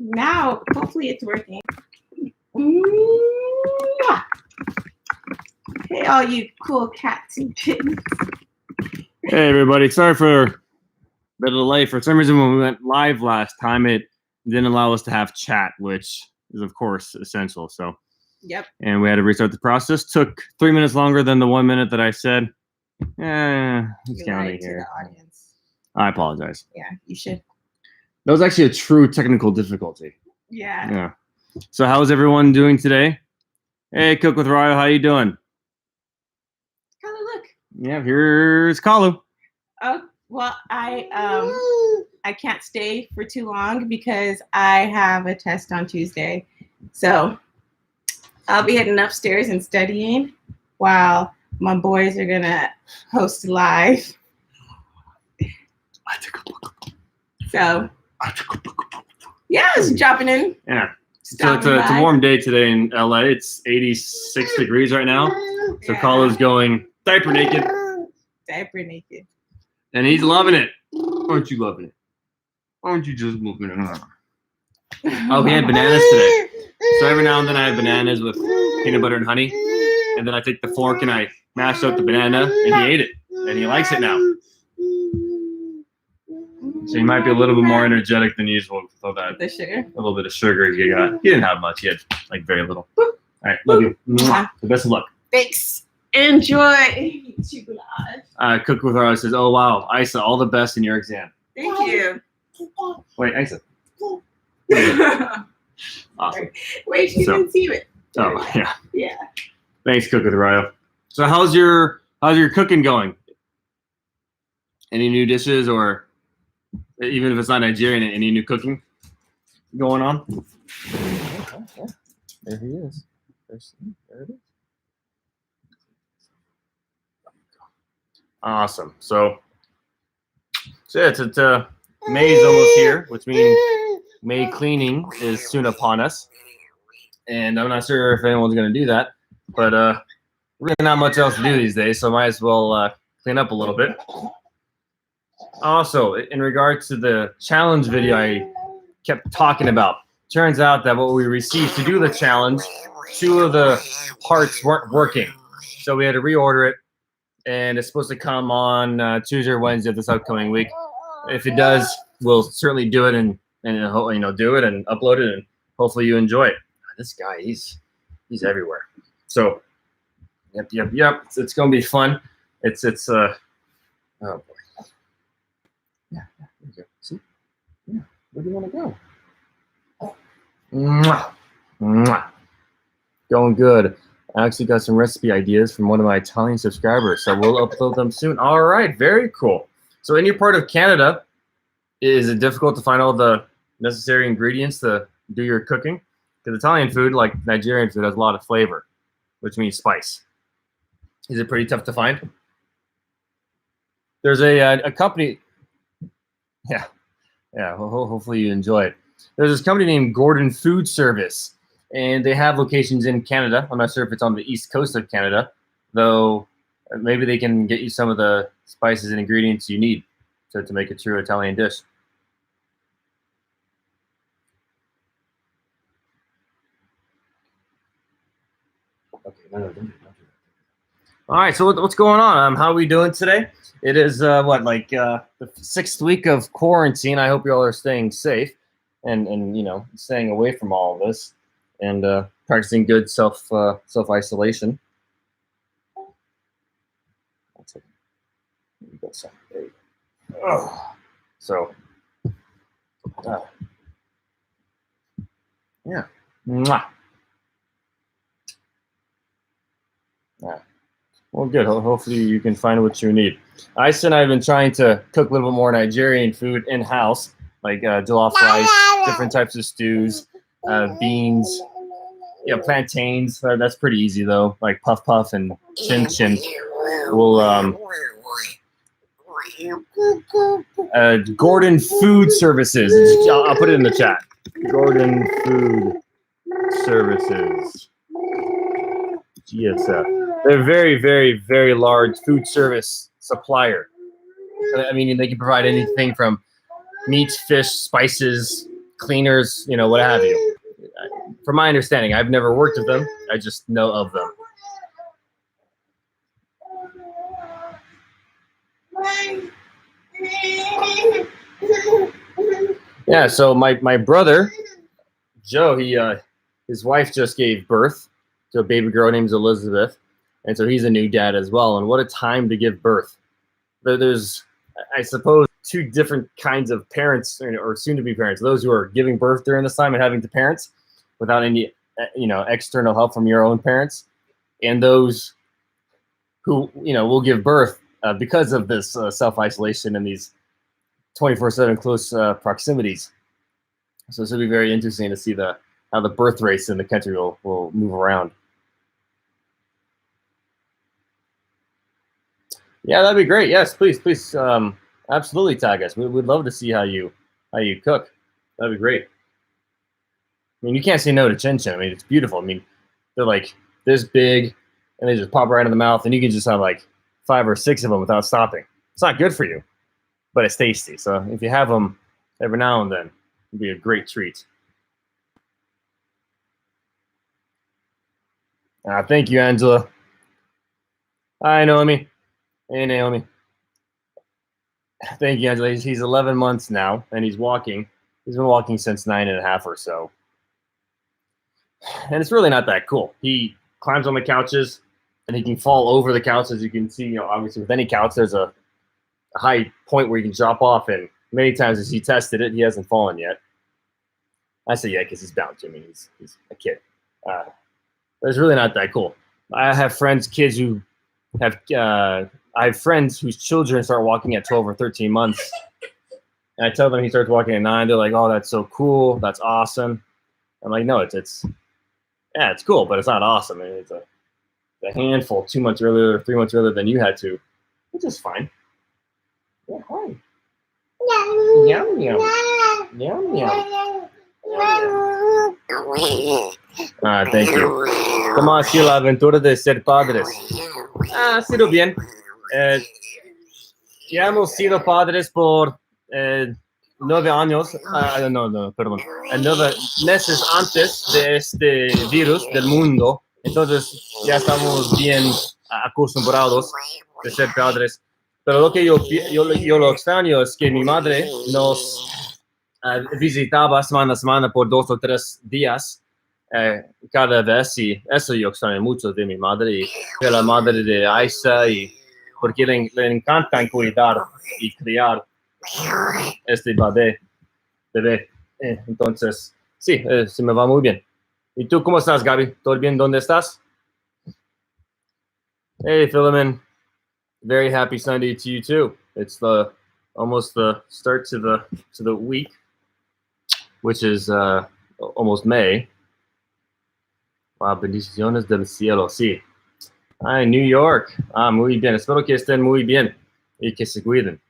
Now, hopefully it's working. Mwah. Hey, all you cool cats and kittens. Hey, everybody. Sorry for the delay. For some reason, when we went live last time, it didn't allow us to have chat, which is, of course, essential. So, Yep. And we had to restart the process. Took 3 minutes longer than the 1 minute that I said. It's You counting lied to here. the audience. I apologize. Yeah, you should. That was actually a true technical difficulty. Yeah. Yeah. So how's everyone doing today? Hey, Cook with Ryo, how you doing? Kind of look. Yeah, here's KALU. Oh, well, I can't stay for too long because I have a test on Tuesday. So I'll be heading upstairs and studying while my boys are gonna host live. So yeah, I was dropping in. Yeah. So it's a warm day today in LA. It's 86 degrees right now. So Yeah. KALU's going diaper naked. Diaper naked. And he's loving it. Aren't you loving it? Aren't you just moving it? Oh, we had bananas today. So every now and then I have bananas with peanut butter and honey. And then I take the fork and I mash out the banana and he ate it. And he likes it now. So he might be a little bit more energetic than usual with all that. The sugar. A little bit of sugar he got. He didn't have much. He had like very little. All right, love you. Mwah. The best of luck. Thanks. Enjoy. Cook with Ryo says, "Oh wow, Eisah, all the best in your exam." Thank you. Wait, Eisah. Awesome. Wait, you can see it. Oh yeah. Yeah. Thanks, Cook with Ryo. So how's your cooking going? Any new dishes, or even if it's not Nigerian, any new cooking going on? Yeah. There he is. There it is. Awesome. So yeah, it's May is almost here, which means May cleaning is soon upon us. And I'm not sure if anyone's going to do that, but really not much else to do these days, so might as well clean up a little bit. Also, in regards to the challenge video I kept talking about, turns out that what we received to do the challenge, 2 of the parts weren't working. So we had to reorder it, and it's supposed to come on Tuesday or Wednesday of this upcoming week. If it does, we'll certainly do it and do it and upload it, and hopefully you enjoy it. This guy, he's everywhere. So, yep. It's gonna be fun. It's oh boy. Yeah, there you go. See? Yeah. Where do you want to go? Mwah. Mwah. Going good. I actually got some recipe ideas from one of my Italian subscribers, so we'll upload them soon. All right, very cool. So in your part of Canada, is it difficult to find all the necessary ingredients to do your cooking? Because Italian food, like Nigerian food, has a lot of flavor, which means spice. Is it pretty tough to find? There's a company. Yeah. Hopefully you enjoy it. There's this company named Gordon Food Service, and they have locations in Canada. I'm not sure if it's on the east coast of Canada, though. Maybe they can get you some of the spices and ingredients you need to make a true Italian dish. Okay, no, don't do that. All right, so what's going on? How are we doing today? It is the 6th week of quarantine. I hope you all are staying safe and staying away from all of this and practicing good self isolation. There you go. Oh. So yeah. Mwah. Yeah. Well, good. Hopefully you can find what you need. Aisa and I have been trying to cook a little bit more Nigerian food in-house, like jollof rice, different types of stews, beans, plantains. That's pretty easy, though, like puff puff and chin chin. We'll Gordon Food Services. I'll put it in the chat. Gordon Food Services. GSF. They're a very, very, very large food service supplier. I mean, they can provide anything from meats, fish, spices, cleaners, you know, what have you. From my understanding, I've never worked with them. I just know of them. Yeah, so my brother, Joe, his wife just gave birth to a baby girl named Elizabeth, and so he's a new dad as well. And what a time to give birth! There's, I suppose, two different kinds of parents or soon-to-be parents: those who are giving birth during this time and having to parent without any, you know, external help from your own parents, and those who, you know, will give birth because of this self-isolation and these 24/7 close proximities. So this will be very interesting to see how the birth rates in the country will move around. Yeah, that'd be great. Yes, please, absolutely tag us. We'd love to see how you cook. That'd be great. I mean, you can't say no to chin chin. I mean, it's beautiful. I mean, they're like this big, and they just pop right in the mouth, and you can just have like 5 or 6 of them without stopping. It's not good for you, but it's tasty. So if you have them every now and then, it'd be a great treat. Thank you, Angela. Hi, Naomi. Hey, Naomi. Thank you, Angela. He's 11 months now, and he's walking. He's been walking since 9.5 or so. And it's really not that cool. He climbs on the couches, and he can fall over the couch. As you can see, you know, obviously with any couch, there's a high point where you can drop off, and many times as he tested it, he hasn't fallen yet. I say yeah because he's bound to. I mean, he's a kid. But it's really not that cool. I have kids who have, I have friends whose children start walking at 12 or 13 months. And I tell them he starts walking at 9. They're like, oh, that's so cool. That's awesome. I'm like, no, it's cool, but it's not awesome. I mean, it's a handful 2 months earlier, 3 months earlier than you had to, which is fine. Yeah, hi. Yum, yum. Yum, yum. Thank you. ¿Cómo ha sido la aventura de ser padres? Ha sido bien. Ya hemos sido padres por 9 años, perdón, 9 meses antes de este virus del mundo. Entonces ya estamos bien acostumbrados de ser padres. Pero lo que yo lo extraño es que mi madre nos visitaba semana a semana por 2 o 3 días cada vez, y eso yo extraño mucho de mi madre y de la madre de Aisa, y porque le encantan cuidar y criar este bebé. Entonces, sí, se me va muy bien. ¿Y tú cómo estás, Gaby? ¿Todo bien? ¿Dónde estás? Hey, Philemon. Very happy Sunday to you too. It's almost the start to the week, which is almost May. Wow, bendiciones del cielo, sí. Ay, New York. Muy bien. Espero que estén muy bien y que se cuiden.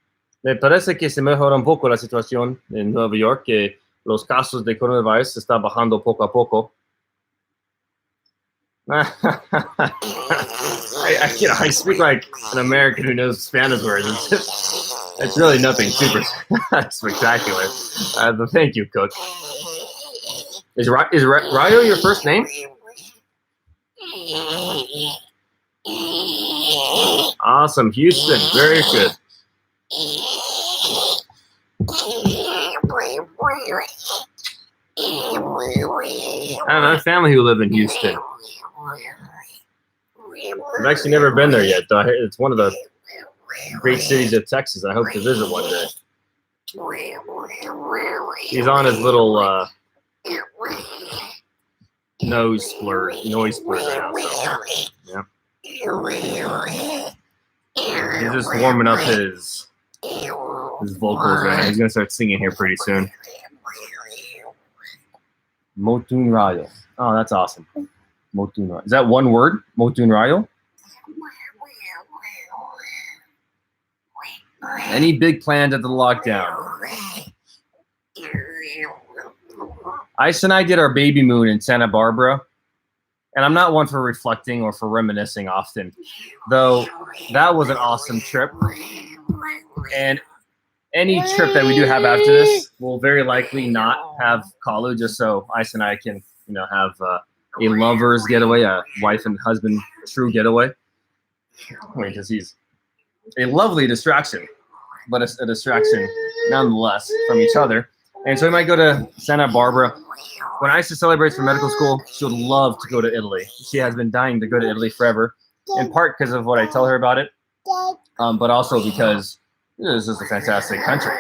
Me parece que se mejora un poco la situación en Nueva York, que los casos de coronavirus se están bajando poco a poco. I speak like an American who knows Spanish words. It's really nothing super spectacular. But thank you, Cook. Is Rayo your first name? Awesome, Houston. Very good. I have a family who live in Houston. I've actually never been there yet, though. It's one of the great cities of Texas. I hope to visit one day. He's on his little noise splur now. So, yeah. He's just warming up his vocals right now. He's gonna start singing here pretty soon. Motun Rayo. Oh, that's awesome. Motun Rayo. Is that one word? Motun Rayo? Any big plans at the lockdown? Ice and I did our baby moon in Santa Barbara, and I'm not one for reflecting or for reminiscing often, though that was an awesome trip. And any trip that we do have after this, we'll very likely not have KALU, just so Ice and I can, have a lover's getaway, a wife and husband true getaway. Because he's a lovely distraction, but a distraction nonetheless from each other. And so we might go to Santa Barbara. When Aisa celebrates for medical school, she would love to go to Italy. She has been dying to go to Italy forever, in part because of what I tell her about it, but also because it's just a fantastic country.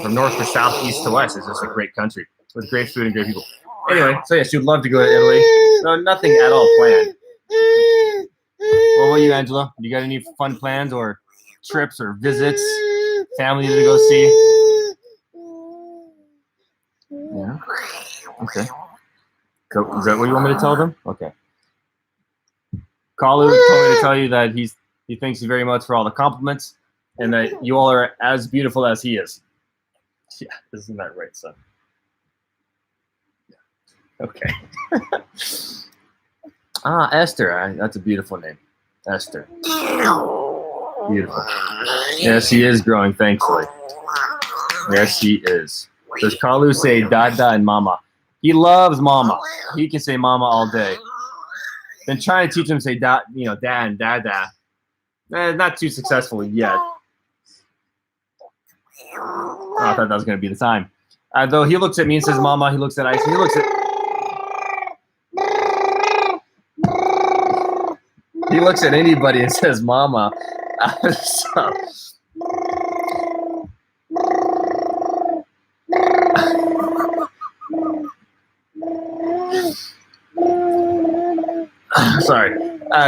From north to south, east to west, it's just a great country with great food and great people. Anyway, so yeah, she would love to go to Italy. No, nothing at all planned. What about you, Angela? You got any fun plans or trips or visits, family to go see? Yeah. Okay. Is that what you want me to tell them? Okay. KALU told me to tell you that he thanks you very much for all the compliments and that you all are as beautiful as he is. Yeah, isn't that right, son? Yeah. Okay. Esther. That's a beautiful name. Esther. Beautiful. Yes, he is growing, thankfully. Yes, he is. Does KALU say dada and mama? He loves mama. He can say mama all day. Been trying to teach him to say dad and dada. Not too successful yet. I thought that was going to be the time. Though he looks at me and says mama, he looks at Ice, he looks at anybody and says mama. So, sorry.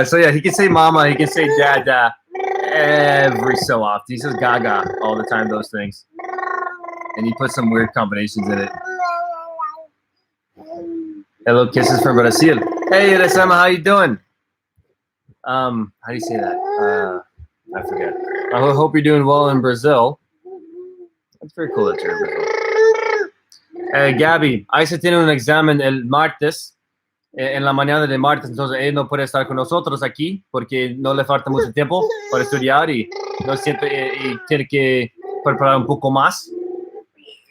So yeah, he can say mama, he can say dada every so often. He says gaga all the time, those things. And he puts some weird combinations in it. Hello, kisses from Brazil. Hey, Eisah, how you doing? How do you say that? I forget. I hope you're doing well in Brazil. That's very cool that you're in Brazil. Gabby, Aisa tiene un examen el martes, en la mañana de martes, entonces él no puede estar con nosotros aquí porque no le falta mucho tiempo para estudiar y no siente y tiene que preparar un poco más.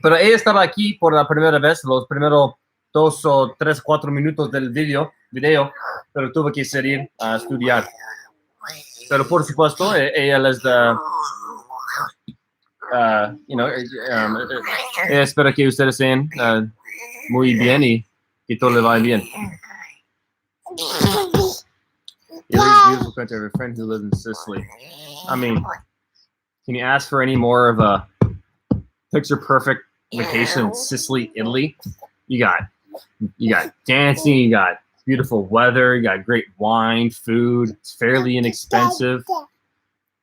Pero ella estaba aquí por la primera vez, los primeros 2 o 3, 4 minutos del video, pero tuve que salir a estudiar. Pero por supuesto, ella les da, espero que ustedes sean muy bien y que todo le vaya bien. Italy's a beautiful country. I have a friend who lives in Sicily. Can you ask for any more of a picture-perfect vacation in Sicily, Italy? You got dancing, you got beautiful weather, you got great wine, food. It's fairly inexpensive.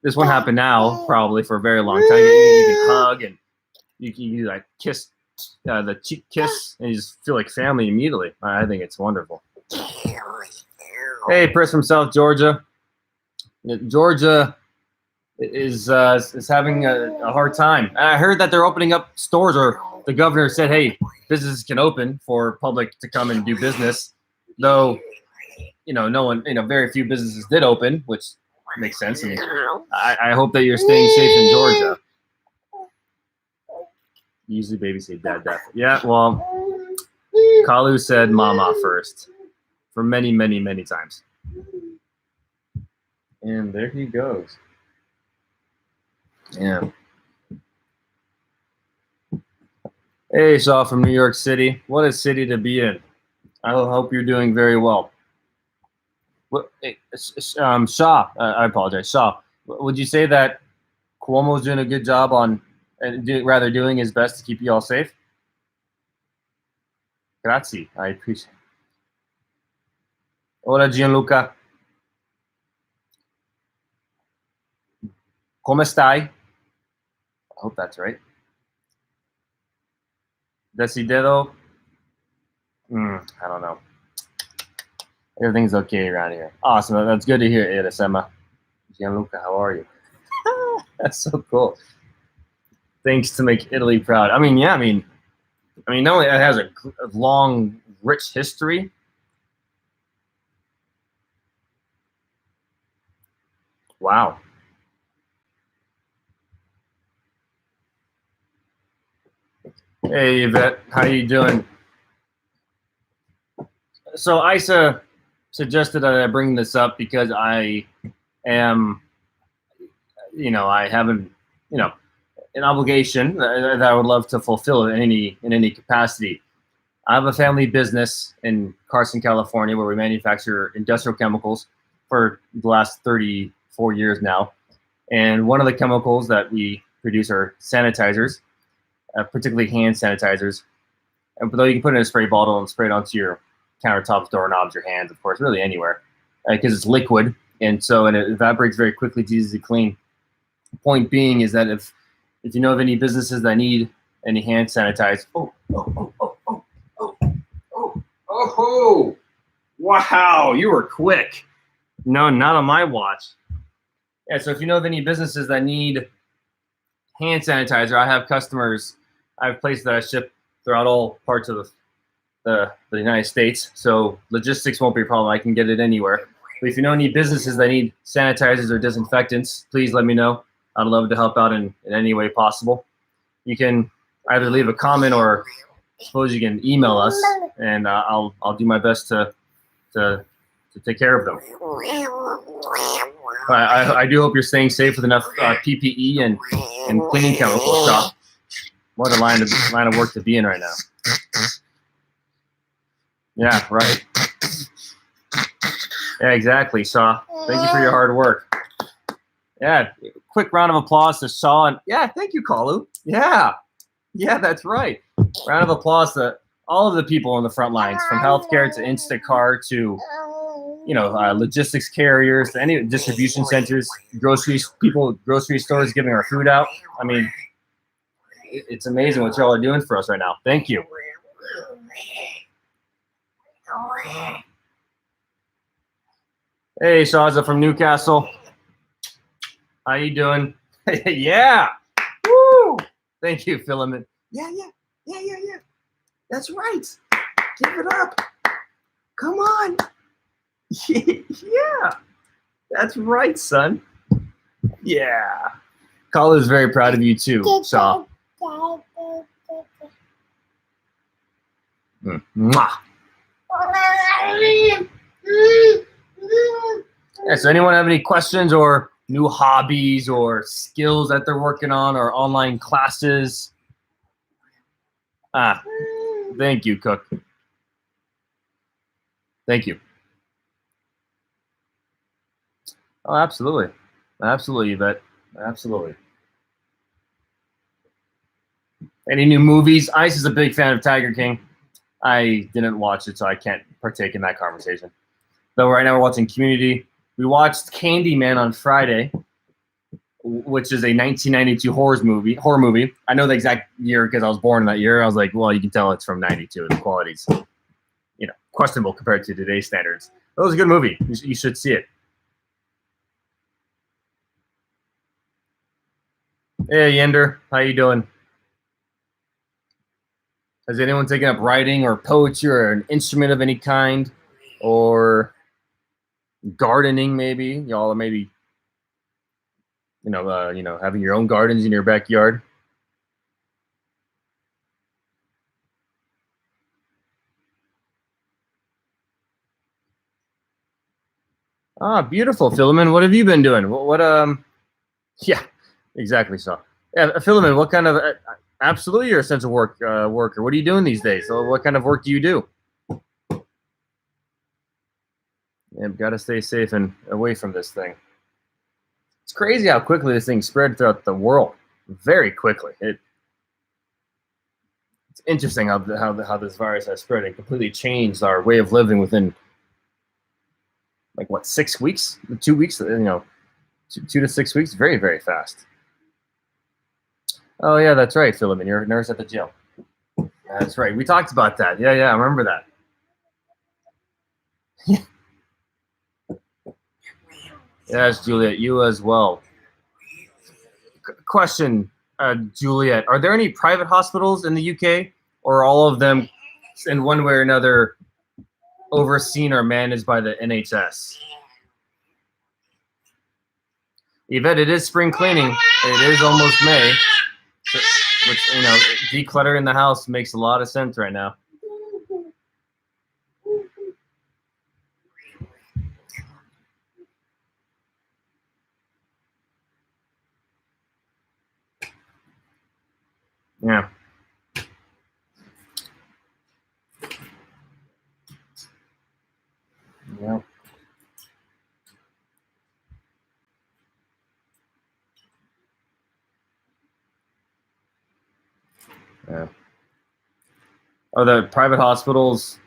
This won't happen now, probably for a very long time. You can hug and you can like kiss the cheek kiss, and you just feel like family immediately. I think it's wonderful. Hey, Chris from South Georgia. Georgia is having a hard time. And I heard that they're opening up stores, or the governor said, hey, businesses can open for public to come and do business. Though, no one, very few businesses did open, which makes sense. And I hope that you're staying safe in Georgia. Usually babies say dad. Yeah, well, KALU said mama first for many, many, many times. And there he goes. Yeah. Hey, Shaw from New York City. What a city to be in. I hope you're doing very well. Shaw, I apologize. Shaw, would you say that Cuomo's doing a good job on, doing his best to keep you all safe? Grazie, I appreciate it. Hola, Gianluca. Come stai? I hope that's right. Desidedo? I don't know. Everything's okay around here. Awesome. That's good to hear, Eisah. Gianluca, how are you? That's so cool. Things to make Italy proud. Not only it has a long, rich history. Wow. Hey, Yvette, how you doing? So Isa suggested that I bring this up because I am, I have an obligation that I would love to fulfill in any capacity. I have a family business in Carson, California, where we manufacture industrial chemicals for the last 34 years now. And one of the chemicals that we produce are sanitizers, particularly hand sanitizers. And though you can put it in a spray bottle and spray it onto your countertops, doorknobs, your hands, of course, really anywhere, because it's liquid, and it evaporates very quickly. It's easy to clean. The point being is that if you know of any businesses that need any hand sanitizer, oh, wow, you were quick. No, not on my watch. Yeah, so if you know of any businesses that need hand sanitizer, I have customers. I have places that I ship throughout all parts of the United States, so logistics won't be a problem. I can get it anywhere. But if you know any businesses that need sanitizers or disinfectants, please let me know. I'd love to help out in any way possible. You can either leave a comment or suppose you can email us, and I'll do my best to take care of them. I do hope you're staying safe with enough PPE and cleaning chemicals. So what a line of work to be in right now. Yeah, right. Yeah, exactly, Shaw. Thank you for your hard work. Yeah, quick round of applause to Shaw. And yeah, thank you, KALU. Yeah, that's right. Round of applause to all of the people on the front lines, from healthcare to Instacart to logistics carriers, to any distribution centers, grocery stores giving our food out. I mean, it's amazing what y'all are doing for us right now. Thank you. Hey, Shaza from Newcastle. How you doing? Yeah. Woo! Thank you, Filament. Yeah. That's right. Give it up. Come on. Yeah. That's right, son. Yeah. KALU is very proud of you too, Shaw. Mwah. Yeah, so anyone have any questions or new hobbies or skills that they're working on or online classes? Thank you, Cook. Thank you. Oh, absolutely. Absolutely, Yvette. Absolutely. Any new movies? Ice is a big fan of Tiger King. I didn't watch it, so I can't partake in that conversation. Though right now we're watching Community. We watched Candyman on Friday, which is a 1992 horror movie. I know the exact year because I was born in that year. I was like, well, you can tell it's from 92. The quality's, questionable compared to today's standards. It was a good movie. You should see it. Hey, Yender. How you doing? Has anyone taken up writing or poetry or an instrument of any kind? Or gardening, maybe? Y'all are maybe, having your own gardens in your backyard. Beautiful, Philemon. What have you been doing? Yeah, exactly. So, yeah, Philemon, what kind of, absolutely you're a essential worker. What are you doing these days? So what kind of work do you do? Yeah, got to stay safe and away from this thing. It's crazy how quickly this thing spread throughout the world. Very quickly. It's interesting how this virus has spread and completely changed our way of living within 6 weeks, 2 weeks, 2 to 6 weeks. Very, very fast. Oh yeah, that's right, Philemon. You're a nurse at the jail. That's right. We talked about that. Yeah, I remember that. Yes, Juliet, you as well. Question, Juliet, are there any private hospitals in the UK, or are all of them in one way or another overseen or managed by the NHS? Yvette, it is spring cleaning. It is almost May. So, which, you know, decluttering the house makes a lot of sense right now. Yeah. Yeah. Yeah. Are the private hospitals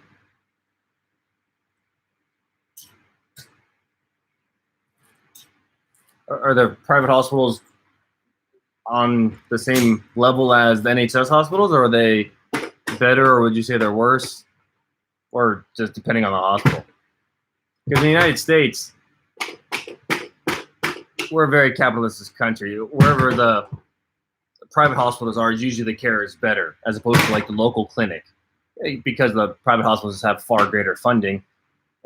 on the same level as the NHS hospitals, or are they better, or would you say they're worse, or just depending on the hospital? Because in the United States, we're a very capitalist country. Wherever the private hospitals are, usually the care is better as opposed to like the local clinic, because the private hospitals have far greater funding,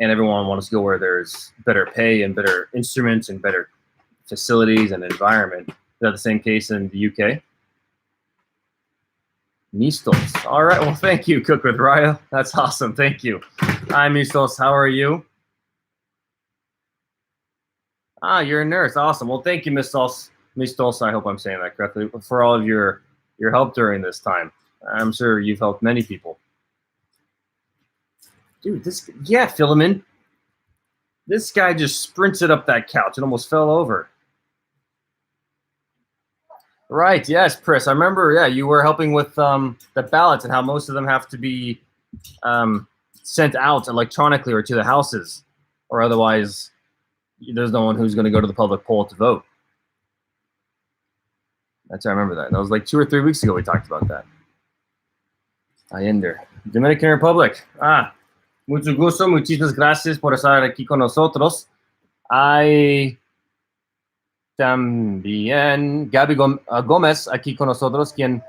and everyone wants to go where there's better pay and better instruments and better facilities and environment. Is that the same case in the UK? Mistos. All right. Well, thank you, Cook with Raya. That's awesome. Thank you. Hi, Mistos. How are you? Ah, you're a nurse. Awesome. Well, thank you, Mistos. Mistos, I hope I'm saying that correctly, for all of your help during this time. I'm sure you've helped many people. Dude, Philemon. This guy just sprinted up that couch and almost fell over. Right. Yes, Chris. I remember. Yeah, you were helping with the ballots and how most of them have to be sent out electronically or to the houses, or otherwise there's no one who's going to go to the public poll to vote. I remember that. That was like 2 or 3 weeks ago we talked about that. Allende. Dominican Republic. Mucho gusto. Muchísimas gracias por estar aquí con nosotros. Hay también Gaby Gómez aquí con nosotros, quien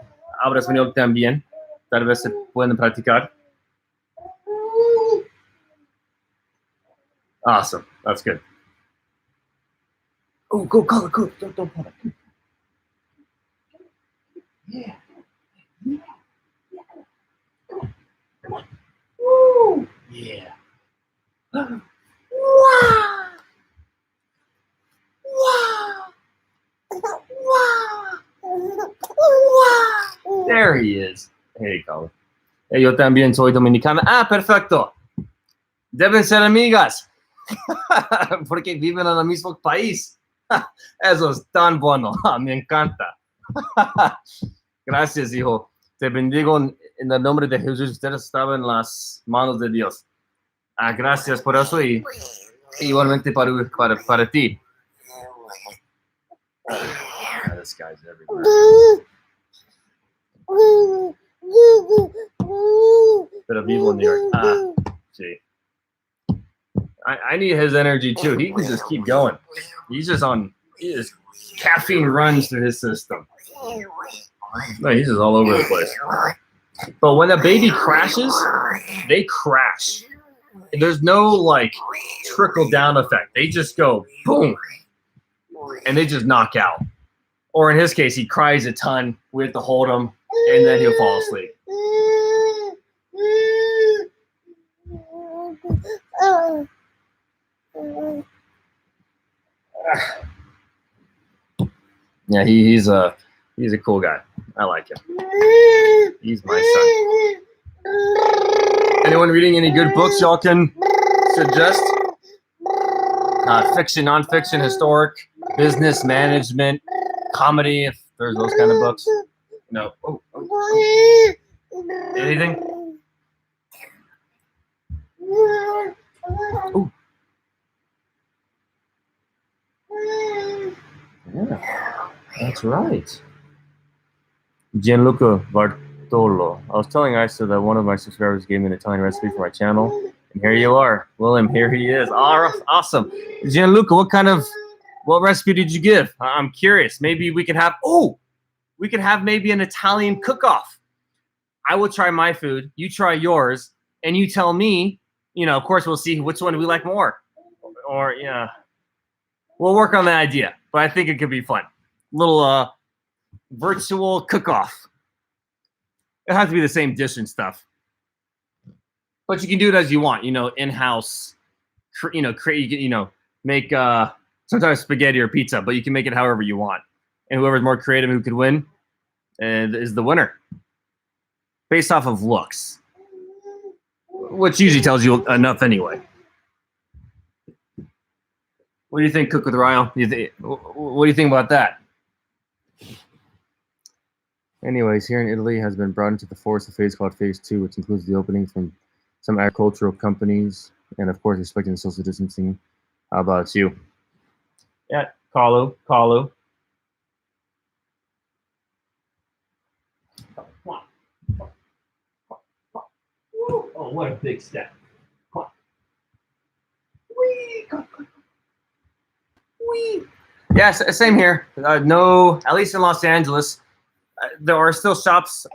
habla español también. Tal vez se pueden practicar. Awesome. That's good. Oh, go, call it, go. Don't put it. Yeah. Woo! Yeah. Wow! Wow! Wow! Wow! There he is. Hey, Colin. Hey, yo también soy dominicana. Perfecto. Deben ser amigas. Porque viven en el mismo país. Eso es tan bueno. Me encanta. Gracias, hijo. Te bendigo en el nombre de Jesús. Ustedes estaban en las manos de Dios. Gracias por eso y igualmente para ti. This guy's everywhere. Pero vivo in New York. See. I need his energy too. He can just keep going. He's just caffeine runs through his system. No, he's just all over the place. But when a baby crashes, they crash. There's no like trickle down effect. They just go boom, and they just knock out. Or in his case, he cries a ton. We have to hold him, and then he'll fall asleep. Yeah, he's a cool guy. I like him. He's my son. Anyone reading any good books y'all can suggest? Fiction, nonfiction, historic, business, management, comedy, if there's those kind of books. No. Oh. Anything? Ooh. Yeah, that's right. Gianluca Bartolo. I was telling Eisah that one of my subscribers gave me an Italian recipe for my channel, and here you are, William. Here he is. Awesome, Gianluca. What recipe did you give? I'm curious. Maybe we could have maybe an Italian cook-off. I will try my food, you try yours, and you tell me. Of course, we'll see which one we like more. Or yeah, we'll work on the idea. But I think it could be fun. Little virtual cook-off. It has to be the same dish and stuff. But you can do it as you want, in-house, create, make sometimes spaghetti or pizza, but you can make it however you want. And whoever's more creative who could win is the winner. Based off of looks. Which usually tells you enough anyway. What do you think, Cook with Ryle? What do you think about that? Anyways, here in Italy has been brought into the force a phase called Phase 2, which includes the opening from some agricultural companies and, of course, respecting social distancing. How about you? Yeah, KALU. Come on. Oh, what a big step. Come on. Whee! Whee! Yeah, same here. No, at least in Los Angeles, there are still shops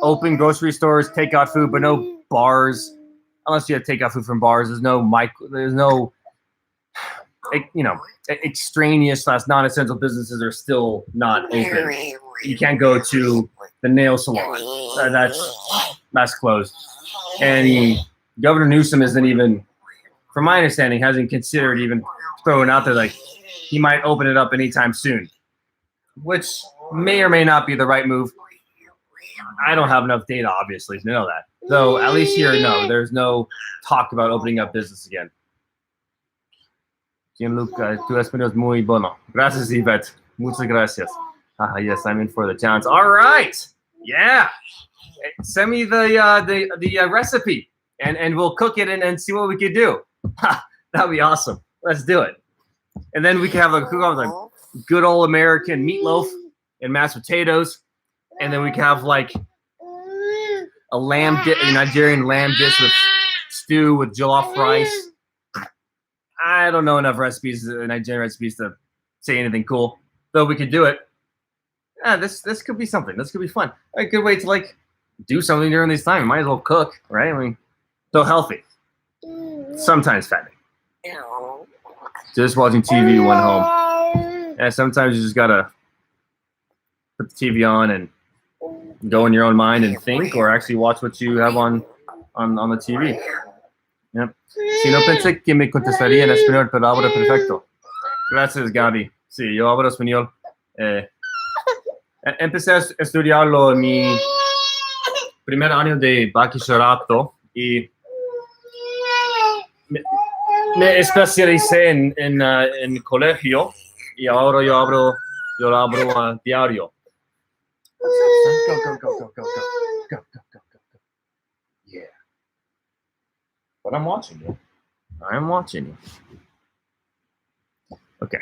open, grocery stores, takeout food, but no bars. Unless you have takeout food from bars, there's no extraneous / non-essential businesses are still not open. You can't go to the nail salon. That's closed. And Governor Newsom isn't even, from my understanding, hasn't considered even throwing out there like he might open it up anytime soon, which may or may not be the right move. I don't have enough data, obviously, to know that. So at least here, no, there's no talk about opening up business again. Gianluca, tu español es muy bueno. Gracias, Yvette. Muchas gracias. Yes, I'm in for the challenge. All right. Yeah. Send me the recipe, and we'll cook it and see what we could do. That'd be awesome. Let's do it. And then we can have a good old American meatloaf and mashed potatoes. And then we can have like a Nigerian lamb dish with stew with jollof rice. I don't know enough Nigerian recipes to say anything cool, though we could do it. Yeah, this could be something. This could be fun. A good way to do something during this time. Might as well cook, right? I mean, so healthy. Sometimes fattening. Just watching TV went home. Yeah, sometimes you just gotta put the TV on and go in your own mind and think, or actually watch what you have on the TV. Yep. Si no pensé que me contestaría en español, pero hablo perfecto. Gracias, Gaby. Sí, yo hablo español. Empecé a estudiarlo en mi primer año de bachillerato y me especialicé en colegio y ahora yo lo hablo a diario. Go. Yeah. But I'm watching you. Okay.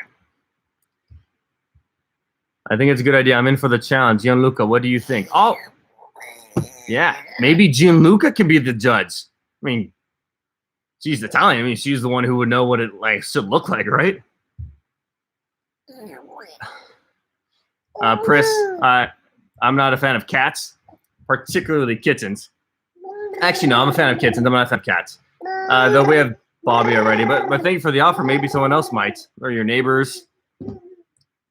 I think it's a good idea. I'm in for the challenge. Gianluca, what do you think? Oh, yeah. Maybe Gianluca can be the judge. I mean, she's Italian. I mean, she's the one who would know what it should look like, right? Pris, I'm not a fan of cats, particularly kittens. Actually, no, I'm a fan of kittens. I'm not a fan of cats. Though we have Bobby already. But thank you for the offer. Maybe someone else might. Or your neighbors,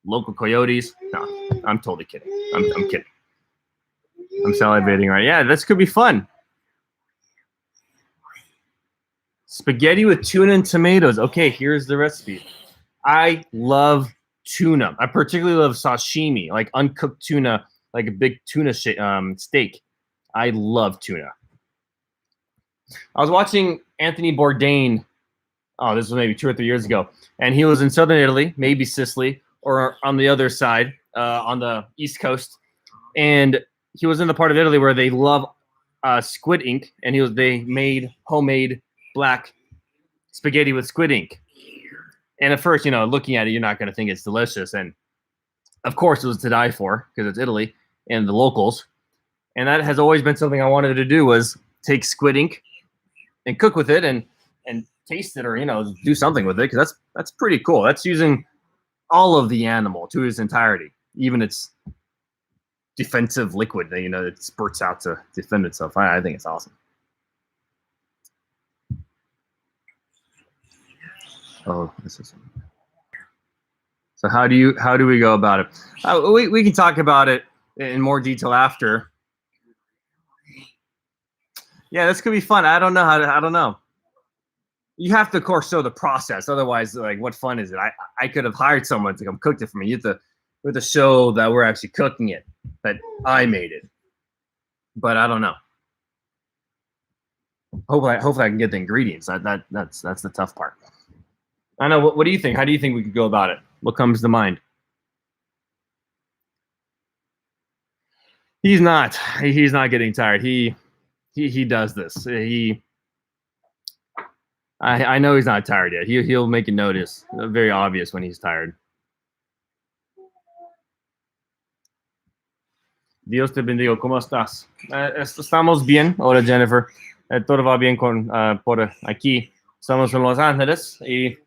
local coyotes. No, I'm totally kidding. I'm kidding. I'm salivating right. Yeah, this could be fun. Spaghetti with tuna and tomatoes. Okay, here's the recipe. I love tuna. I particularly love sashimi, like uncooked tuna, like a big tuna steak. I love tuna. I was watching Anthony Bourdain. Oh, this was maybe 2 or 3 years ago, and he was in southern Italy, maybe Sicily, or on the other side, on the East Coast, and he was in the part of Italy where they love squid ink, and they made homemade black spaghetti with squid ink. And at first, looking at it, you're not going to think it's delicious, and of course, it was to die for because it's Italy and the locals, and that has always been something I wanted to do was take squid ink and cook with it and taste it or do something with it because that's pretty cool. That's using all of the animal to its entirety, even its defensive liquid that it spurts out to defend itself. I think it's awesome. Oh, this is. So how do we go about it? We can talk about it in more detail after. Yeah, this could be fun. I don't know how to. I don't know. You have to, of course, show the process. Otherwise, like, what fun is it? I could have hired someone to come cook it for me. You have to show that we're actually cooking it, that I made it. But I don't know. Hopefully I can get the ingredients. That's the tough part. I know. What do you think? How do you think we could go about it? What comes to mind? He's not. He's not getting tired. He does this. I know he's not tired yet. He'll make it notice. Very obvious when he's tired. Dios te bendiga. ¿Cómo estás? Estamos bien. Hola, Jennifer. Todo va bien por aquí. Estamos en Los Ángeles y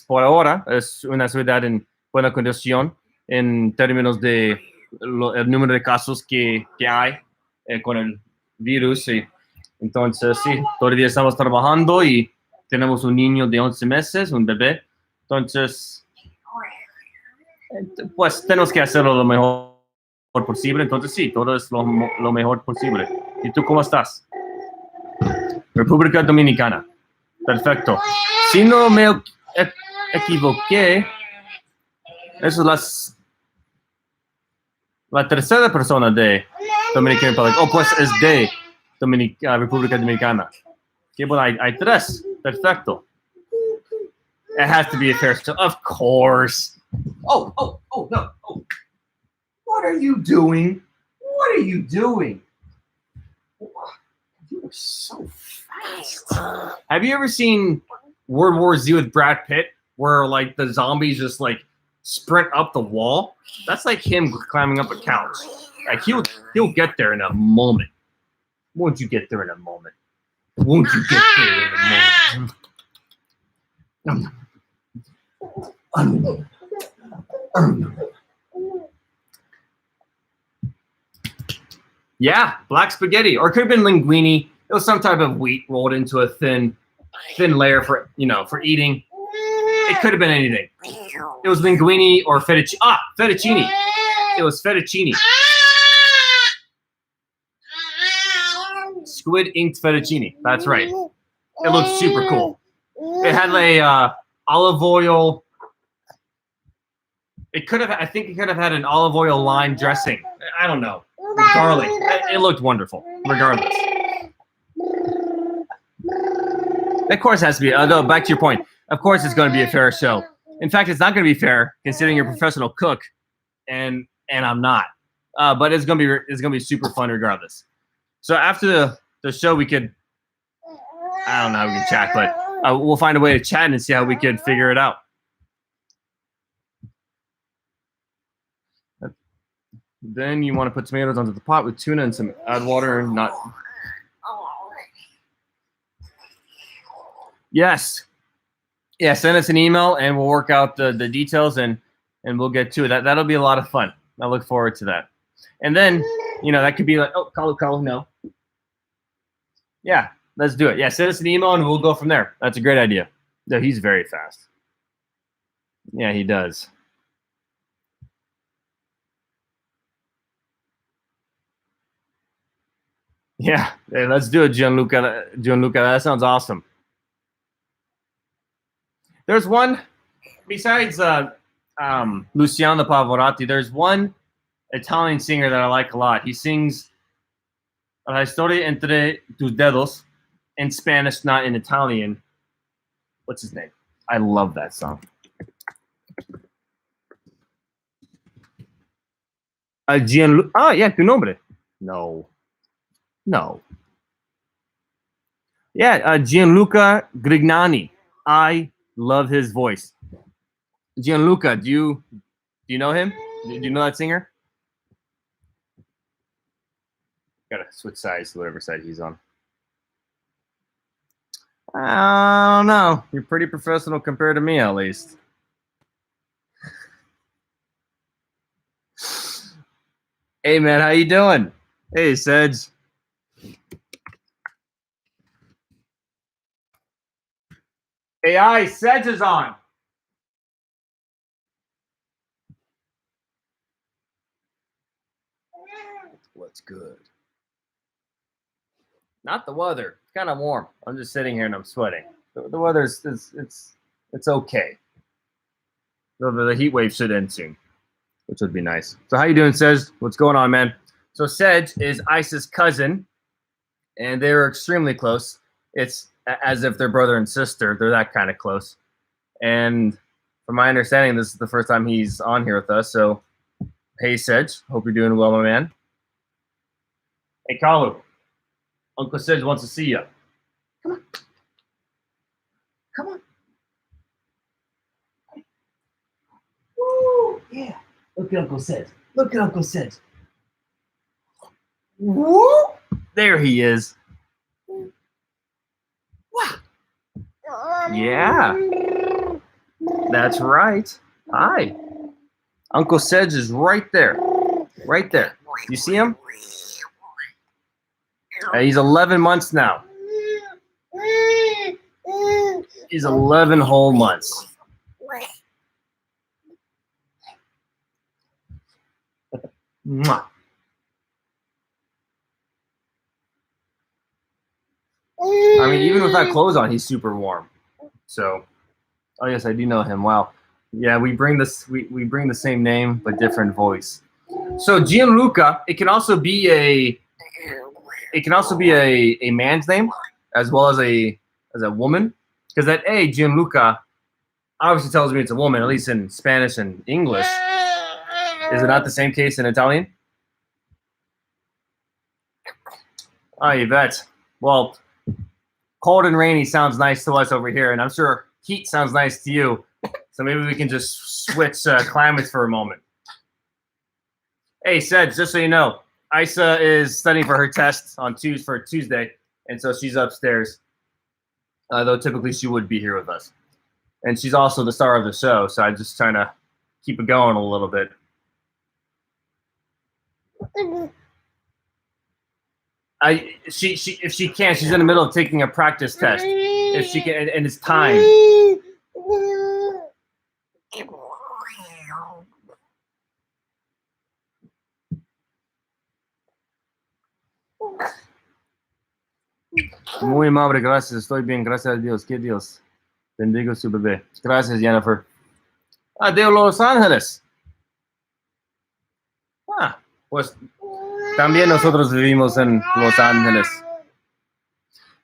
por ahora es una ciudad en buena condición en términos de el número de casos que hay con el virus. Y entonces, sí, todavía estamos trabajando y tenemos un niño de 11 meses, un bebé. Entonces, pues tenemos que hacerlo lo mejor posible. Entonces, sí, todo es lo mejor posible. ¿Y tú cómo estás? República Dominicana. Perfecto. Si no me equivoqué, esa es la tercera persona de Dominican Republic. Oh, pues es de República Dominicana. Okay, well, hay tres. Perfecto. It has to be a fair show. Of course. Oh, no. Oh. What are you doing? What are you doing? You are so fast. Have you ever seen World War Z with Brad Pitt, where like the zombies just like sprint up the wall? That's like him climbing up a couch. Like he'll get there in a moment. Won't you get there in a moment? Won't you get there in a moment? Yeah, black spaghetti, or it could have been linguine. It was some type of wheat rolled into a thin layer for eating. It could have been anything. It was linguine or fettuccine. Fettuccine. It was fettuccine. Squid inked fettuccine. That's right. It looked super cool. It had a olive oil. I think it could have had an olive oil lime dressing. I don't know. Garlic. It looked wonderful, regardless. Of course, it has to be. Although, back to your point, of course, it's going to be a fair show. In fact, it's not going to be fair considering you're a professional cook, and I'm not. But it's going to be super fun regardless. So after the show, we could. I don't know how we can chat, but we'll find a way to chat and see how we could figure it out. Then you want to put tomatoes onto the pot with tuna and some add water and not. Yes. Yeah, send us an email and we'll work out the details and we'll get to it. That'll be a lot of fun. I look forward to that. And then, that could be like, oh, KALU, no. Yeah, let's do it. Yeah, send us an email and we'll go from there. That's a great idea. No, he's very fast. Yeah, he does. Yeah, hey, let's do it, Gianluca. That sounds awesome. There's one, besides Luciano Pavarotti, there's one Italian singer that I like a lot. He sings La historia entre tus dedos in Spanish, not in Italian. What's his name? I love that song. Yeah, tu nombre. No. Yeah, Gianluca Grignani. I love his voice. Gianluca, do you know him? Do you know that singer? Gotta switch sides to whatever side he's on. I don't know. You're pretty professional compared to me, at least. Hey, man, how you doing? Hey, Sedge. AI, Sedge is on. What's good? Not the weather. It's kind of warm. I'm just sitting here and I'm sweating. The weather's it's okay. The heat wave should end soon, which would be nice. So how you doing, Sedge? What's going on, man? So Sedge is Isa's cousin, and they're extremely close. It's as if they're brother and sister. They're that kind of close. And from my understanding, this is the first time he's on here with us. So, hey, Sedge. Hope you're doing well, my man. Hey, KALU. Uncle Sedge wants to see you. Come on. Come on. Woo! Yeah. Look at Uncle Sedge. Look at Uncle Sedge. Woo! There he is. Wow. Yeah. That's right. Hi. Uncle Sedge is right there. Right there. You see him? He's 11 months now. He's 11 whole months. Mwah. I mean, even without clothes on, he's super warm. So, oh yes, I do know him. Wow. Yeah, we bring this. We bring the same name but different voice. So Gianluca, it can also be a man's name as well as a woman, because that A, Gianluca, obviously tells me it's a woman, at least in Spanish and English. Is it not the same case in Italian? Oh, you bet. Well, cold and rainy sounds nice to us over here, and I'm sure heat sounds nice to you. So maybe we can just switch climates for a moment. Hey, Sedge, just so you know, Eisah is studying for her test on Tuesday, and so she's upstairs. Though typically she would be here with us, and she's also the star of the show. So I'm just trying to keep it going a little bit. If she can, she's in the middle of taking a practice test. If she can, and it's time. Muy amable, gracias. Estoy bien, gracias a Dios. Que Dios bendiga su bebé. Gracias, Jennifer. De Los Ángeles. Pues también nosotros vivimos en Los Ángeles.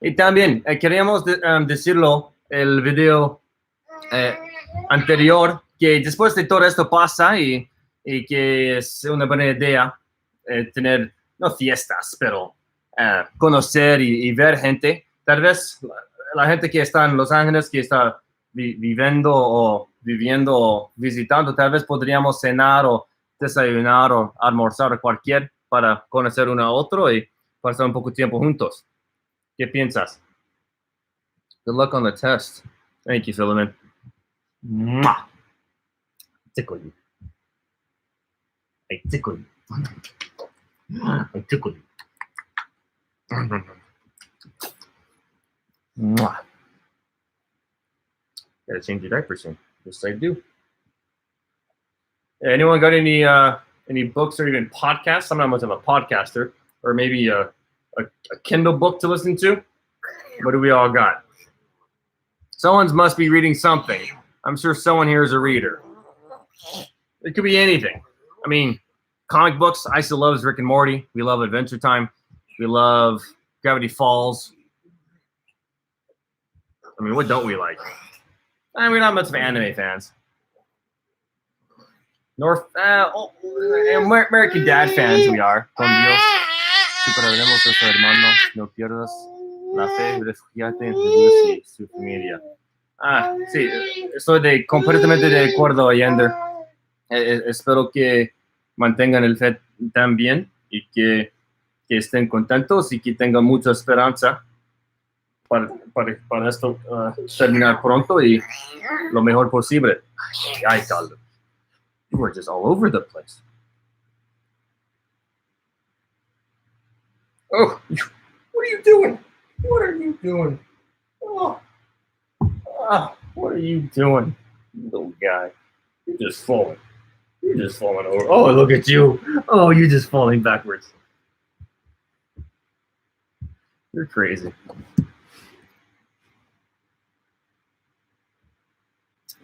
Y también queríamos decirlo el video anterior, que después de todo esto pasa y que es una buena idea tener, no fiestas, pero conocer y ver gente. Tal vez la gente que está en Los Ángeles, que está viviendo o visitando, tal vez podríamos cenar o desayunar o almorzar o cualquier para conocer uno a otro y pasar un poco de tiempo juntos. ¿Qué piensas? Good luck on the test. Thank you, Philemon. Mwah. Tickle you. I tickle you. I tickle you. Mwah. Gotta change your diaper soon. Yes, I do. Anyone got any books or even podcasts? I'm not much of a podcaster, or maybe a Kindle book to listen to. What do we all got? Someone must be reading something. I'm sure someone here is a reader. It could be anything. I mean, comic books. Aisa loves Rick and Morty. We love Adventure Time. We love Gravity Falls. I mean, what don't we like? We're not much of anime fans. American Dad fans we are. Con Dios, superaremos nuestro hermano. No pierdas la fe, refugiate en Dios y su familia. Sí, estoy completamente de acuerdo, Yender. Espero que mantengan el fe también y que estén contentos y que tengan mucha esperanza para esto terminar pronto y lo mejor posible. Ay, KALU. You were just all over the place. Oh, what are you doing? What are you doing? Oh, what are you doing, little guy? You're just falling. You're just falling over. Oh, look at you. Oh, you're just falling backwards. You're crazy.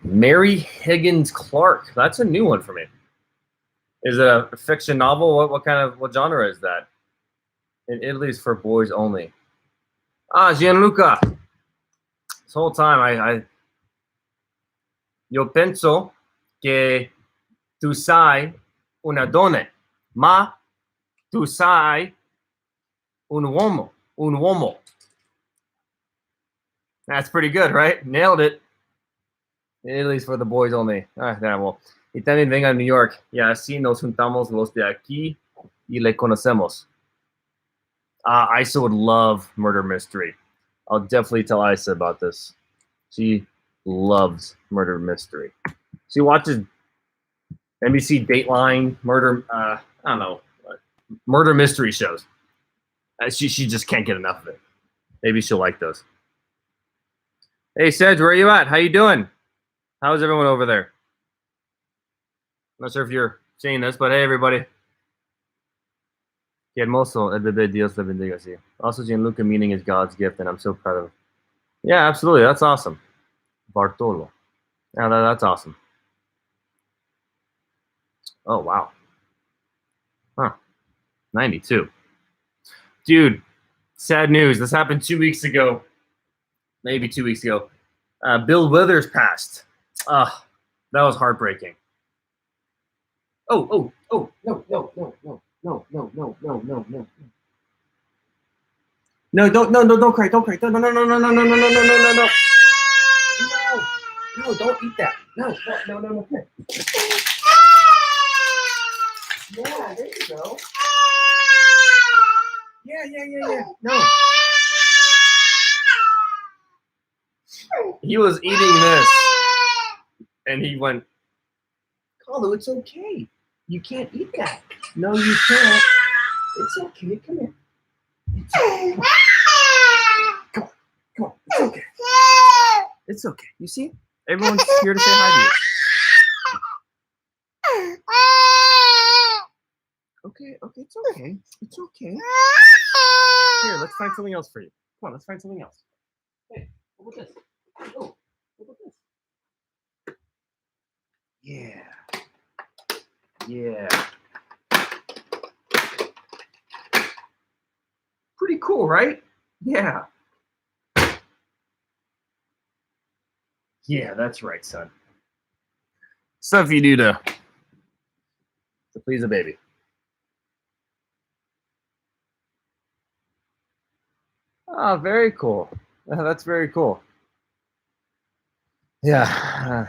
Mary Higgins Clark. That's a new one for me. Is it a fiction novel? What genre is that? In Italy's for boys only. Ah, Gianluca. This whole time io penso che tu sai una donna, ma tu sai un uomo. That's pretty good, right? Nailed it. Italy's for the boys only. Ah, damn, well. Y también venga a New York. Y así nos juntamos los de aquí y le conocemos. Isa would love murder mystery. I'll definitely tell Isa about this. She loves murder mystery. She watches NBC Dateline, I don't know, murder mystery shows. She just can't get enough of it. Maybe she'll like those. Hey, Sedge, where are you at? How you doing? How's everyone over there? Not sure if you're seeing this, but hey, everybody. Que hermoso, el bebé, Dios le bendiga, sí. Also, Gianluca meaning is God's gift, and I'm so proud of him. Yeah, absolutely. That's awesome. Bartolo. Yeah, that's awesome. Oh, wow. Huh. 92. Dude, sad news. This happened 2 weeks ago. Maybe 2 weeks ago. Bill Withers passed. That was heartbreaking. Oh, no. No, don't cry. No, don't eat that. No. Yeah, there you go. Yeah. No. He was eating this, and he went, KALU, it's okay. You can't eat that. No, you can't. It's okay. Come here. Come on. It's okay. It's okay. You see? Everyone's here to say hi to you. Okay, it's okay. It's okay. Here, let's find something else for you. Come on, let's find something else. Hey, what about this? Oh, what about this? Yeah. Pretty cool, right? Yeah. Yeah, that's right, son. Stuff you do to please a baby. Oh, very cool. That's very cool. Yeah,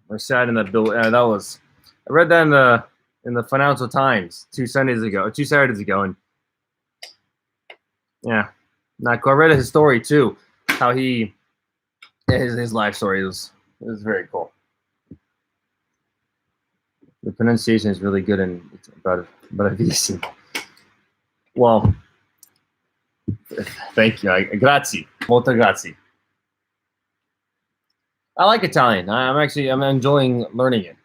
we're sad in that bill. That was. I read that in the Financial Times 2 Saturdays ago, and yeah, not cool. I read his story too, how his life story was very cool. The pronunciation is really good, and it's bravissimo. Well, thank you. Grazie, molto grazie. I like Italian. I'm enjoying learning it.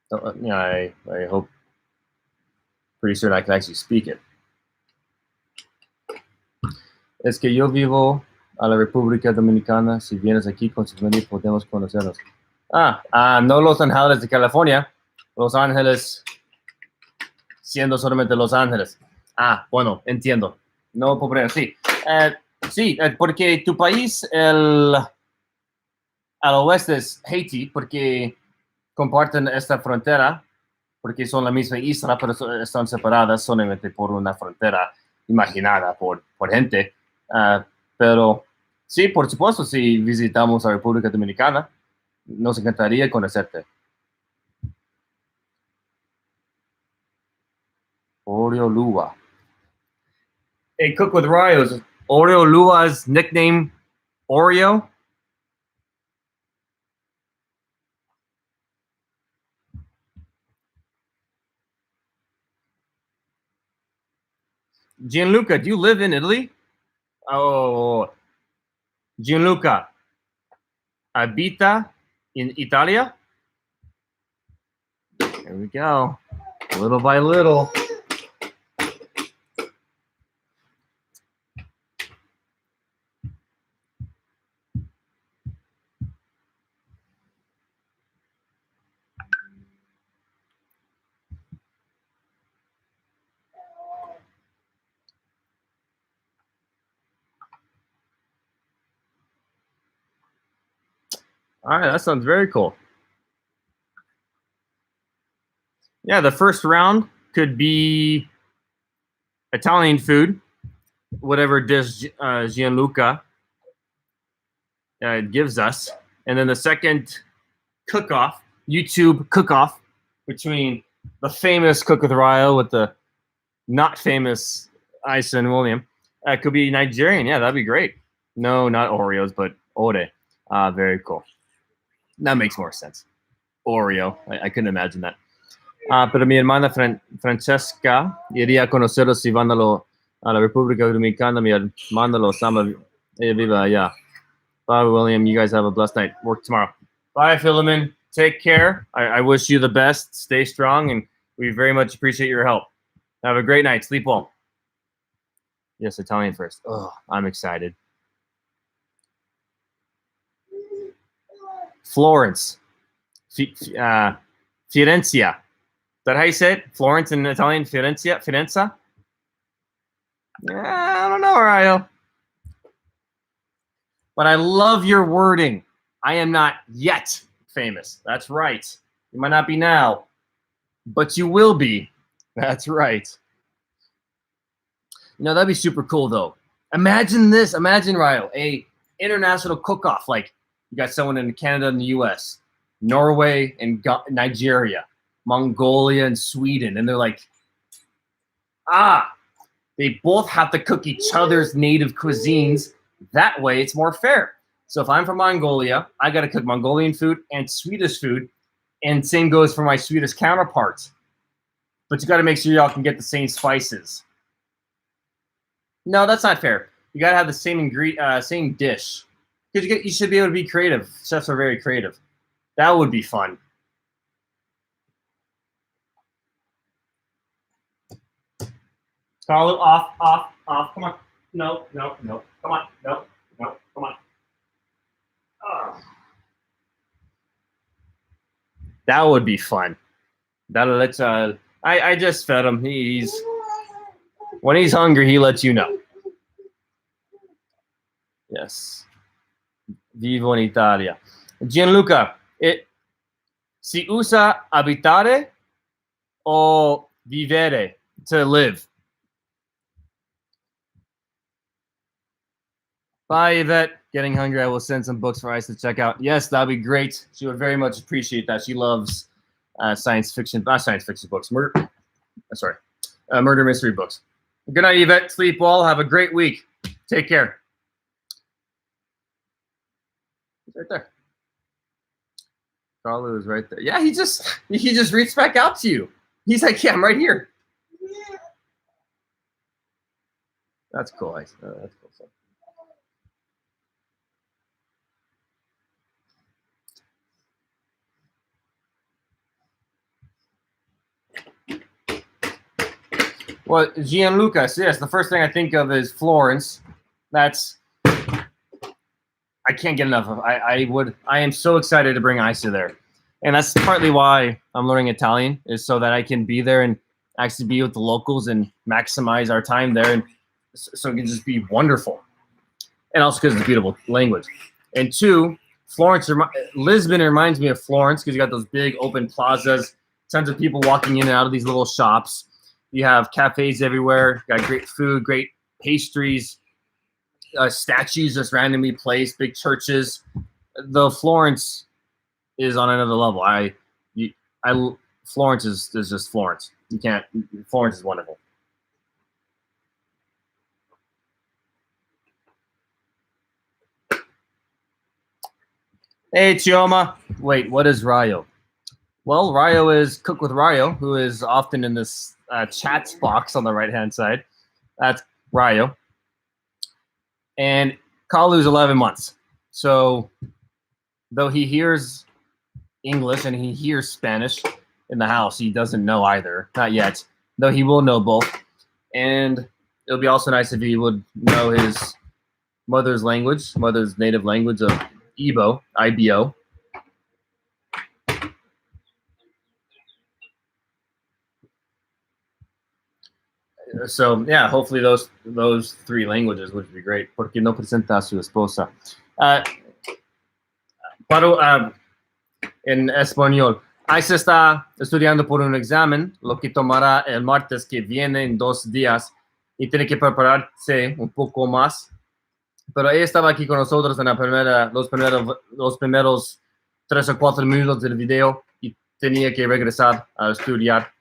So, I hope pretty soon I can actually speak it. Es que yo vivo a la República Dominicana. Si vienes aquí con sus familia, podemos conocernos. No Los Ángeles de California. Los Ángeles siendo solamente Los Ángeles. Bueno, entiendo. No, pobre, sí. Sí, porque tu país, al oeste es Haití, porque comparten esta frontera, porque son la misma isla, pero están separadas solamente por una frontera imaginada por gente. Pero sí, por supuesto, si visitamos la República Dominicana, nos encantaría conocerte. Oreo Lua. Hey, Cook with Rio's Oreo Lua's nickname Oreo? Gianluca, do you live in Italy? Oh, Gianluca, abita in Italia? There we go. Little by little. All right, that sounds very cool. Yeah, the first round could be Italian food, whatever dish Gianluca gives us. And then the second cook-off, YouTube cook-off, between the famous Cook with Ryo with the not famous Aisa and William. Could be Nigerian. Yeah, that'd be great. No, not Oreos, but Ore. Very cool. That makes more sense. Oreo. I couldn't imagine that. Pero mi hermana Francesca iría a conocerlos si van a la República Dominicana. Mi hermana los ama. Ella vive allá. Bye, William. You guys have a blessed night. Work tomorrow. Bye, Philemon. Take care. I wish you the best. Stay strong, and we very much appreciate your help. Have a great night. Sleep well. Yes, Italian first. Oh, I'm excited. Florence. Firenze. Is that how you say it? Florence in Italian? Firenze? Firenze? I don't know, Ryo. But I love your wording. I am not yet famous. That's right. You might not be now, but you will be. That's right. You know, that'd be super cool, though. Imagine this. Imagine, Ryo, a international cook-off. Like, you got someone in Canada and the U.S., Norway and Nigeria, Mongolia and Sweden, and they're like, they both have to cook each other's native cuisines. That way, it's more fair. So if I'm from Mongolia, I got to cook Mongolian food and Swedish food, and same goes for my Swedish counterparts. But you got to make sure y'all can get the same spices. No, that's not fair. You got to have the same dish. Because you should be able to be creative. Chefs are very creative. That would be fun. KALU, off. Come on. No. Come on. No. Come on. That would be fun. That'll let I just fed him. When he's hungry, he lets you know. Yes. Vivo in Italia. Gianluca, si usa abitare o vivere to live? Bye, Yvette. Getting hungry. I will send some books for Eisah to check out. Yes, that'd be great. She would very much appreciate that. She loves science fiction books. Murder mystery books. Good night, Yvette. Sleep well. Have a great week. Take care. He's right there. KALU is right there. Yeah, he just reached back out to you. He's like, yeah, I'm right here. That's cool. That's cool. Well, Gianluca, yes, the first thing I think of is Florence. I can't get enough of. I am so excited to bring Eisah there. And that's partly why I'm learning Italian, is so that I can be there and actually be with the locals and maximize our time there, and so it can just be wonderful. And also because it's a beautiful language. And two, Lisbon reminds me of Florence because you got those big open plazas, tons of people walking in and out of these little shops. You have cafes everywhere, got great food, great pastries, statues just randomly placed, big churches. The Florence is on another level. Florence is just Florence. Florence is wonderful. Hey, Chioma. Wait, what is Ryo? Well, Ryo is Cook with Ryo, who is often in this chats box on the right-hand side. That's Ryo. And KALU's 11 months. So though he hears English and he hears Spanish in the house, he doesn't know either. Not yet, though he will know both. And it'll be also nice if he would know his mother's native language of IBO. So yeah, hopefully those three languages would be great. Porque no presenta a su esposa. Paro, en español. Aisa está estudiando por un examen, lo que tomará el martes que viene en 2 días y tiene que prepararse un poco más. Pero ella estaba aquí con nosotros en los primeros 3 o 4 minutos del video y tenía que regresar a estudiar.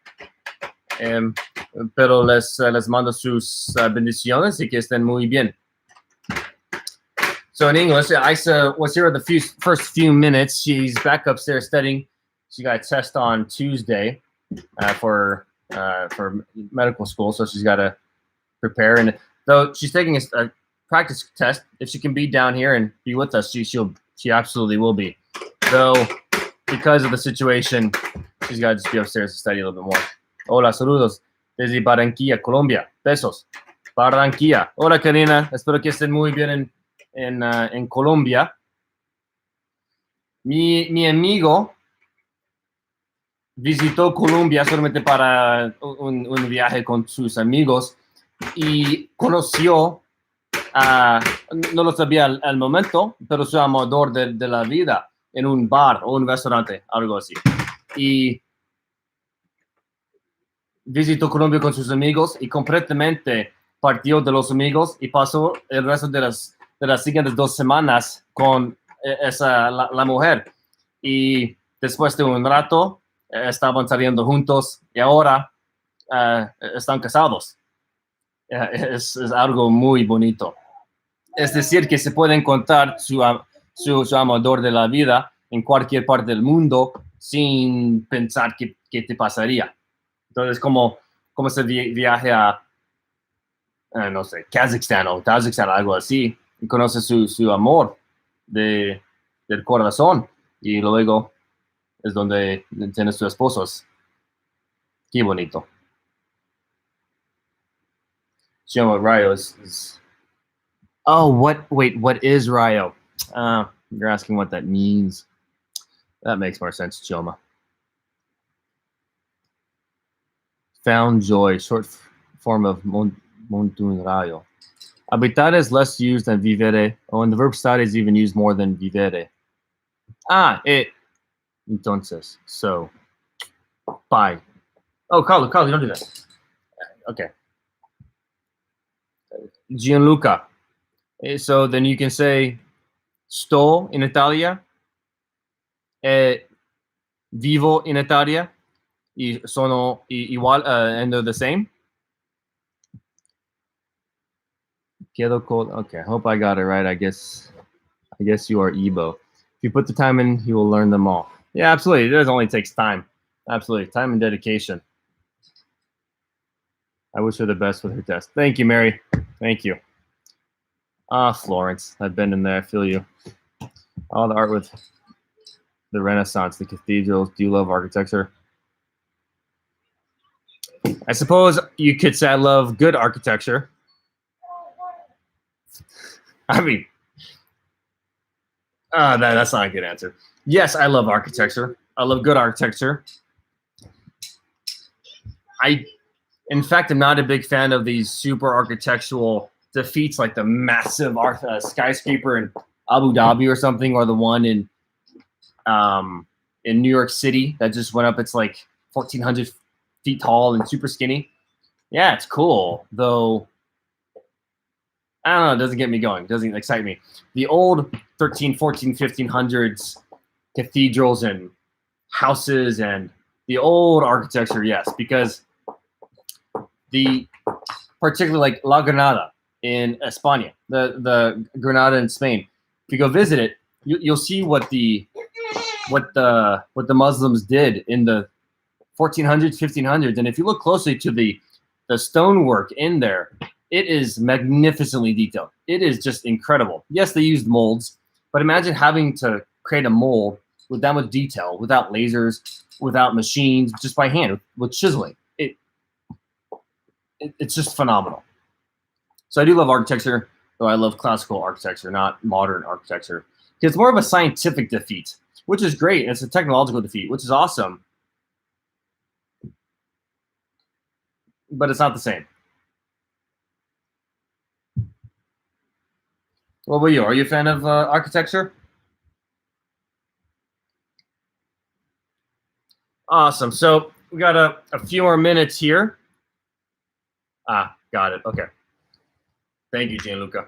Pero les mando sus bendiciones y que estén muy bien. So in English, Aisa was here the first few minutes. She's back upstairs studying. She got a test on Tuesday for medical school, so she's got to prepare. And though she's taking a practice test, if she can be down here and be with us, she absolutely will be. Though because of the situation, she's got to just be upstairs to study a little bit more. Hola, saludos desde Barranquilla, Colombia. Besos. Barranquilla. Hola, Karina. Espero que estén muy bien en Colombia. Mi amigo visitó Colombia solamente para un viaje con sus amigos y conoció, no lo sabía al momento, pero su amador de la vida en un bar o un restaurante, algo así. Y visitó Colombia con sus amigos y completamente partió de los amigos y pasó el resto de las siguientes 2 semanas con la mujer. Y después de un rato estaban saliendo juntos y ahora están casados. Es algo muy bonito. Es decir, que se puede encontrar su amador de la vida en cualquier parte del mundo sin pensar que te pasaría. Entonces, como ese viaje a, no sé, Kazajstán o Tazajstán, algo así, y conoce su amor del corazón y luego es donde tiene sus esposos. Qué bonito. Show what Rayo is. Oh, what is Rayo? You're asking what that means. That makes more sense, Choma. Found joy, short form of montun rayo. Habitar is less used than vivere, and the verb estar is even used more than vivere. Entonces, so, bye. Oh, KALU, don't do that. Okay. Gianluca. So then you can say, sto in Italia, vivo in Italia, y sono igual, and they're the same. Quedo cold. Okay, I hope I got it right. I guess you are Igbo. If you put the time in, you will learn them all. Yeah, absolutely. It only takes time. Absolutely. Time and dedication. I wish her the best with her test. Thank you, Mary. Thank you. Florence. I've been in there. I feel you. All the art with the Renaissance, the cathedrals. Do you love architecture? I suppose you could say I love good architecture. I mean, that's not a good answer. Yes, I love architecture. I love good architecture. In fact, I'm not a big fan of these super architectural defeats like the massive skyscraper in Abu Dhabi or something, or the one in New York City that just went up. It's like 1,400 feet tall and super skinny. Yeah, it's cool, though. I don't know. It doesn't get me going. It doesn't excite me. The old 13, 14, 1500s cathedrals and houses and the old architecture, yes, because particularly like La Granada in España, the Granada in Spain. If you go visit it, you'll see what the Muslims did in the 1400s, 1500s, and if you look closely to the stonework in there, it is magnificently detailed. It is just incredible. Yes, they used molds, but imagine having to create a mold with that much detail, without lasers, without machines, just by hand, with chiseling. It's just phenomenal. So I do love architecture, though I love classical architecture, not modern architecture. Because it's more of a scientific defeat, which is great. It's a technological defeat, which is awesome. But it's not the same. What about you? Are you a fan of architecture? Awesome. So we got a few more minutes here. Got it. Okay. Thank you, Gianluca.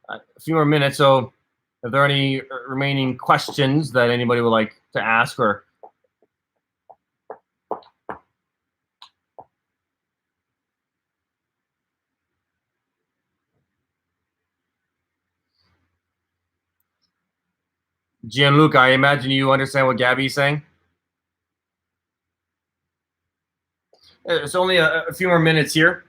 A few more minutes. So are there any remaining questions that anybody would like to ask or? Gianluca, I imagine you understand what Gabby's saying? It's only a few more minutes here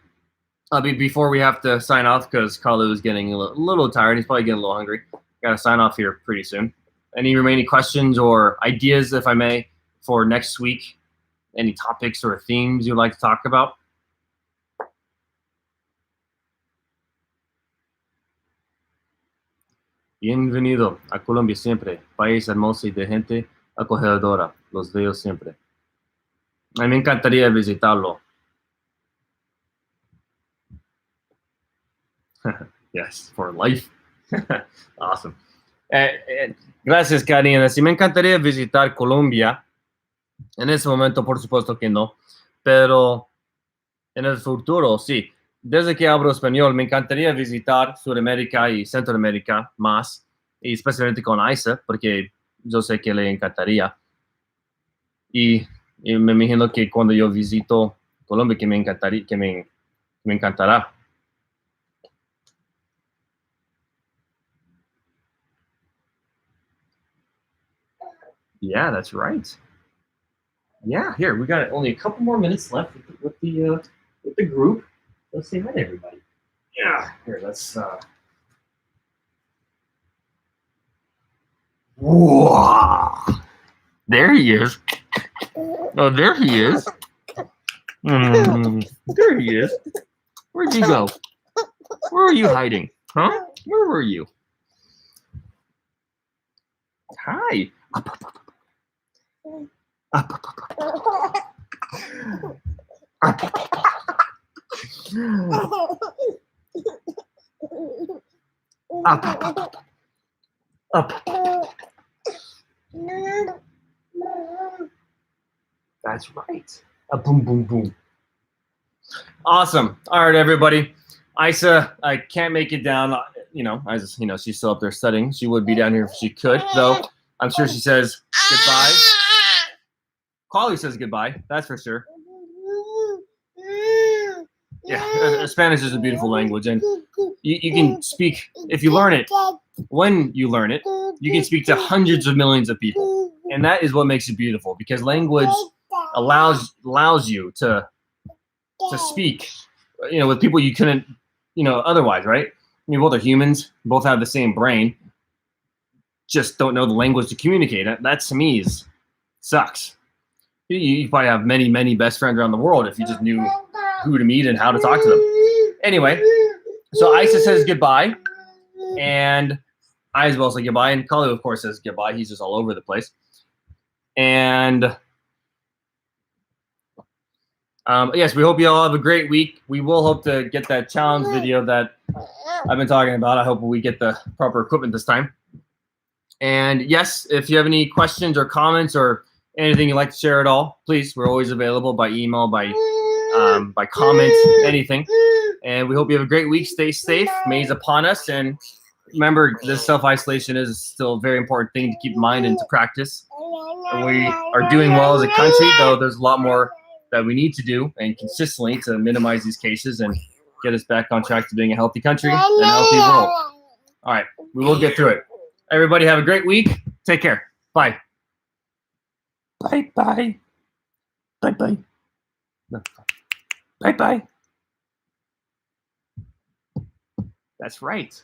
before we have to sign off because KALU is getting a little tired. He's probably getting a little hungry. Got to sign off here pretty soon. Any remaining questions or ideas, if I may, for next week? Any topics or themes you'd like to talk about? Bienvenido a Colombia siempre, país hermoso y de gente acogedora. Los veo siempre. A mí me encantaría visitarlo. Yes, for life. Awesome. Gracias, Karina. Sí, me encantaría visitar Colombia. En ese momento, por supuesto que no. Pero en el futuro, sí. Desde que hablo español, me encantaría visitar Sudamérica y Centroamérica más. Y especialmente con Aisa, porque yo sé que le encantaría. Y me imagino que cuando yo visito Colombia, que me encantaría, que me encantará. Yeah, that's right. Yeah, here we got only a couple more minutes left with the group. Let's say hi to everybody. Yeah, here let's. Whoa! There he is. Oh, there he is. There he is. Where'd you go? Where are you hiding? Huh? Where were you? Hi. Up, up, up. Up, up, up, up. Up, up, up. Up, up, up. Up. That's right. A boom, boom, boom. Awesome. All right, everybody. Isa, I can't make it down. You know, she's still up there studying. She would be down here if she could, though. I'm sure she says goodbye. KALU says goodbye. That's for sure. Yeah, Spanish is a beautiful language, and you can speak if you learn it. When you learn it, you can speak to hundreds of millions of people, and that is what makes it beautiful. Because language allows you to speak, with people you couldn't, otherwise, right? You both are humans, both have the same brain, just don't know the language to communicate. That to me sucks. You probably have many, many best friends around the world if you just knew who to meet and how to talk to them. Anyway, so Isa says goodbye, and I as well say goodbye, and KALU, of course, says goodbye. He's just all over the place. And yes, we hope you all have a great week. We will hope to get that challenge video that I've been talking about. I hope we get the proper equipment this time. And yes, if you have any questions or comments or anything you'd like to share at all, please, we're always available by email, by comments, anything. And we hope you have a great week. Stay safe. May is upon us. And remember, this self-isolation is still a very important thing to keep in mind and to practice. And we are doing well as a country, though there's a lot more that we need to do and consistently to minimize these cases and get us back on track to being a healthy country and a healthy world. All right, we will get through it. Everybody have a great week. Take care. Bye. Bye-bye. Bye-bye. No. Bye-bye. That's right.